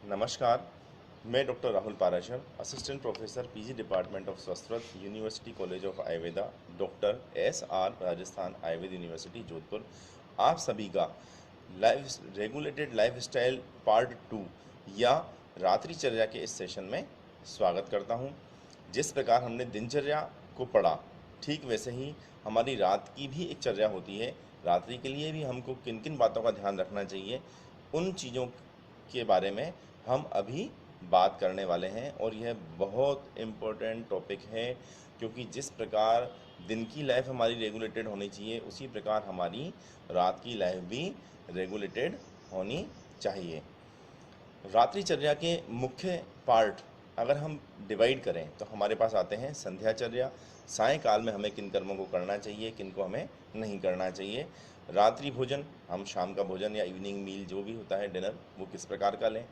नमस्कार। मैं doctor Rahul Parashar, assistant professor PG department of Sanskrit, university college of Ayurveda, doctor SR, Rajasthan Ayurveda university Jodhpur. आप सभी का लाइफ रेगुलेटेड लाइफस्टाइल पार्ट 2 या रात्रिचर्या के इस सेशन में स्वागत करता हूं। जिस प्रकार हमने दिनचर्या को पढ़ा, ठीक वैसे ही हमारी रात की भी एक चर्या होती है। रात्रि के लिए भी हमको किन किन बातों का ध्यान रखना चाहिए, उन चीज़ों के बारे में हम अभी बात करने वाले हैं। और यह बहुत इम्पोर्टेंट टॉपिक है, क्योंकि जिस प्रकार दिन की लाइफ हमारी रेगुलेटेड होनी चाहिए, उसी प्रकार हमारी रात की लाइफ भी रेगुलेटेड होनी चाहिए। रात्रिचर्या के मुख्य पार्ट अगर हम डिवाइड करें तो हमारे पास आते हैं संध्याचर्या। सायंकाल में हमें किन कर्मों को करना चाहिए, किन को हमें नहीं करना चाहिए। रात्रि भोजन, हम शाम का भोजन या इवनिंग मील जो भी होता है, डिनर, वो किस प्रकार का लें।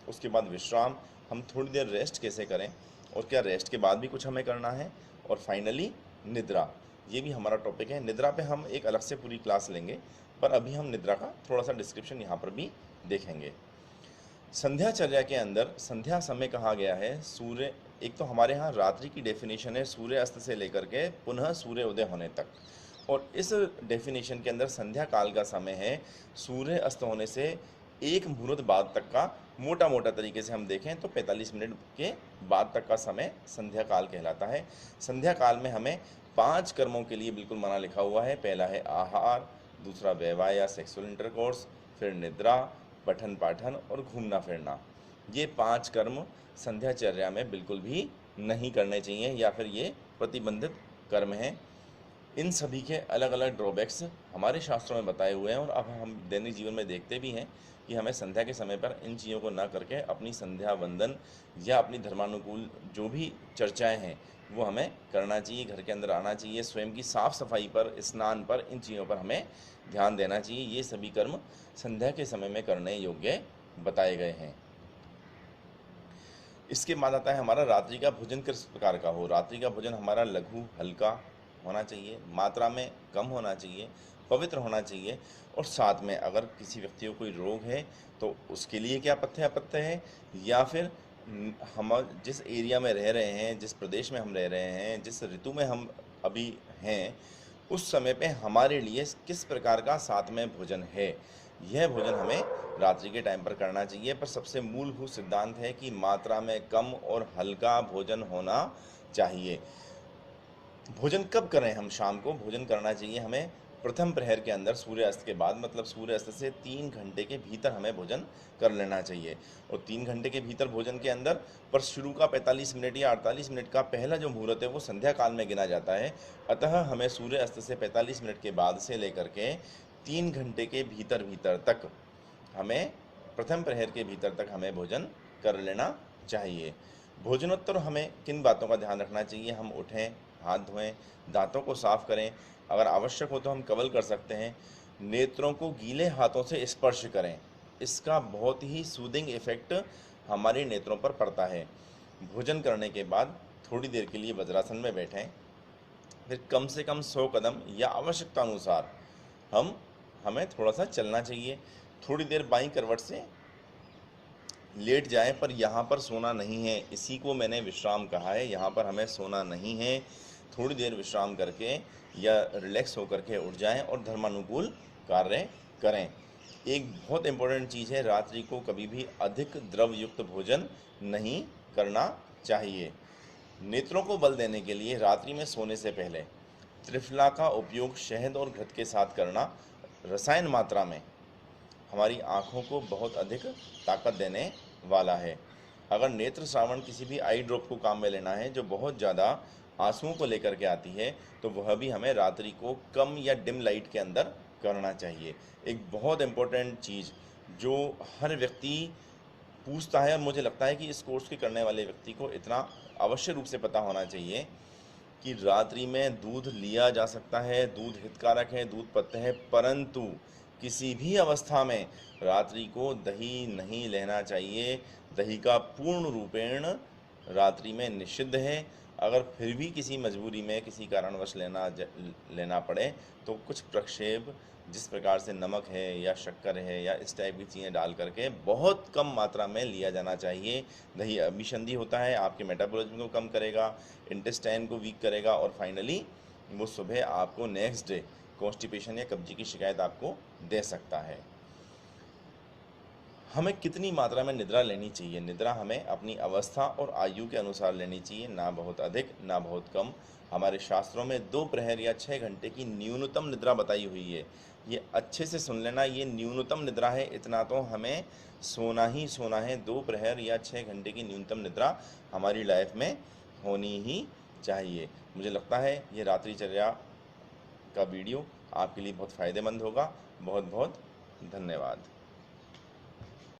उसके बाद विश्राम, हम थोड़ी देर रेस्ट कैसे करें और क्या रेस्ट के बाद भी कुछ हमें करना है। और फाइनली निद्रा, ये भी हमारा टॉपिक है। निद्रा पे हम एक अलग से पूरी क्लास लेंगे, पर अभी हम निद्रा का थोड़ा सा डिस्क्रिप्शन यहाँ पर भी देखेंगे। संध्याचर्या के अंदर संध्या समय कहा गया है सूर्य, एक तो हमारे यहाँ रात्रि की डेफिनेशन है सूर्य अस्त से लेकर के पुनः सूर्य उदय होने तक। और इस डेफिनेशन के अंदर संध्या काल का समय है सूर्य अस्त होने से एक मुहूर्त बाद तक का। मोटा मोटा तरीके से हम देखें तो 45 मिनट के बाद तक का समय संध्या काल कहलाता है। संध्या काल में हमें 5 कर्मों के लिए बिल्कुल मना लिखा हुआ है। पहला है आहार, दूसरा वैवाह या सेक्सुअल इंटरकोर्स, फिर निद्रा, पठन पाठन और घूमना फिरना। ये 5 कर्म संध्याचर्या में बिल्कुल भी नहीं करने चाहिए, या फिर ये प्रतिबंधित कर्म हैं। इन सभी के अलग अलग ड्रॉबैक्स हमारे शास्त्रों में बताए हुए हैं, और अब हम दैनिक जीवन में देखते भी हैं कि हमें संध्या के समय पर इन चीज़ों को ना करके अपनी संध्या वंदन या अपनी धर्मानुकूल जो भी चर्चाएं हैं वो हमें करना चाहिए। घर के अंदर आना चाहिए, स्वयं की साफ सफाई पर, स्नान पर, इन चीज़ों पर हमें ध्यान देना चाहिए। ये सभी कर्म संध्या के समय में करने योग्य बताए गए हैं। इसके बाद आता है हमारा रात्रि का भोजन किस प्रकार का हो। रात्रि का भोजन हमारा लघु हल्का होना चाहिए, मात्रा में कम होना चाहिए, पवित्र होना चाहिए। और साथ में अगर किसी व्यक्ति को कोई रोग है तो उसके लिए क्या पथ्य अपथ्य है, या फिर हम जिस एरिया में रह रहे हैं, जिस प्रदेश में हम रह रहे हैं, जिस ऋतु में हम अभी हैं, उस समय पे हमारे लिए किस प्रकार का साथ में भोजन है, यह भोजन हमें रात्रि के टाइम पर करना चाहिए। पर सबसे मूलभूत सिद्धांत है कि मात्रा में कम और हल्का भोजन होना चाहिए। भोजन कब करें? हम शाम को भोजन करना चाहिए हमें प्रथम प्रहर के अंदर, सूर्यास्त के बाद, मतलब सूर्यास्त से 3 घंटे के भीतर हमें भोजन कर लेना चाहिए। और 3 घंटे के भीतर भोजन के अंदर पर शुरू का 45 मिनट या 48 मिनट का पहला जो मुहूर्त है वो संध्या काल में गिना जाता है। अतः हमें सूर्यास्त से 45 मिनट के बाद से लेकर के 3 घंटे के भीतर भीतर तक हमें, प्रथम प्रहर के भीतर तक हमें भोजन कर लेना चाहिए। भोजनोत्तर हमें किन बातों का ध्यान रखना चाहिए? हम उठें, हाथ धोएं, दांतों को साफ करें, अगर आवश्यक हो तो हम कवल कर सकते हैं। नेत्रों को गीले हाथों से स्पर्श करें, इसका बहुत ही सूदिंग इफेक्ट हमारे नेत्रों पर पड़ता है। भोजन करने के बाद थोड़ी देर के लिए वज्रासन में बैठें, फिर कम से कम 100 कदम या आवश्यकता अनुसार हमें थोड़ा सा चलना चाहिए। थोड़ी देर बाईं करवट से लेट जाएं, पर यहाँ पर सोना नहीं है, इसी को मैंने विश्राम कहा है। यहाँ पर हमें सोना नहीं है। थोड़ी देर विश्राम करके या रिलैक्स होकर के उठ जाएं और धर्मानुकूल कार्य करें। एक बहुत इंपॉर्टेंट चीज़ है, रात्रि को कभी भी अधिक द्रव युक्त भोजन नहीं करना चाहिए। नेत्रों को बल देने के लिए रात्रि में सोने से पहले त्रिफला का उपयोग शहद और घृत के साथ करना रसायन मात्रा में हमारी आँखों को बहुत अधिक ताकत देने वाला है। अगर नेत्र श्रावण किसी भी आई ड्रॉप को काम में लेना है जो बहुत ज़्यादा आंसुओं को लेकर के आती है, तो वह भी हमें रात्रि को कम या डिम लाइट के अंदर करना चाहिए। एक बहुत इम्पोर्टेंट चीज़ जो हर व्यक्ति पूछता है, और मुझे लगता है कि इस कोर्स के करने वाले व्यक्ति को इतना अवश्य रूप से पता होना चाहिए कि रात्रि में दूध लिया जा सकता है, दूध हितकारक है, दूध पथ्य है, परंतु किसी भी अवस्था में रात्रि को दही नहीं लेना चाहिए। दही का पूर्ण रूपेण रात्रि में निषिद्ध है। अगर फिर भी किसी मजबूरी में किसी कारणवश लेना पड़े तो कुछ प्रक्षेप जिस प्रकार से नमक है या शक्कर है या इस टाइप की चीज़ें डाल करके बहुत कम मात्रा में लिया जाना चाहिए। दही अभिसंधि होता है, आपके मेटाबॉलिज्म को कम करेगा, इंटेस्टाइन को वीक करेगा और फाइनली वो सुबह आपको नेक्स्ट डे कॉन्स्टिपेशन या कब्जी की शिकायत आपको दे सकता है। हमें कितनी मात्रा में निद्रा लेनी चाहिए? निद्रा हमें अपनी अवस्था और आयु के अनुसार लेनी चाहिए, ना बहुत अधिक ना बहुत कम। हमारे शास्त्रों में 2 प्रहर या 6 घंटे की न्यूनतम निद्रा बताई हुई है। ये अच्छे से सुन लेना, ये न्यूनतम निद्रा है, इतना तो हमें सोना ही सोना है। 2 प्रहर या 6 घंटे की न्यूनतम निद्रा हमारी लाइफ में होनी ही चाहिए। मुझे लगता है ये रात्रिचर्या का वीडियो आपके लिए बहुत फ़ायदेमंद होगा। बहुत बहुत धन्यवाद।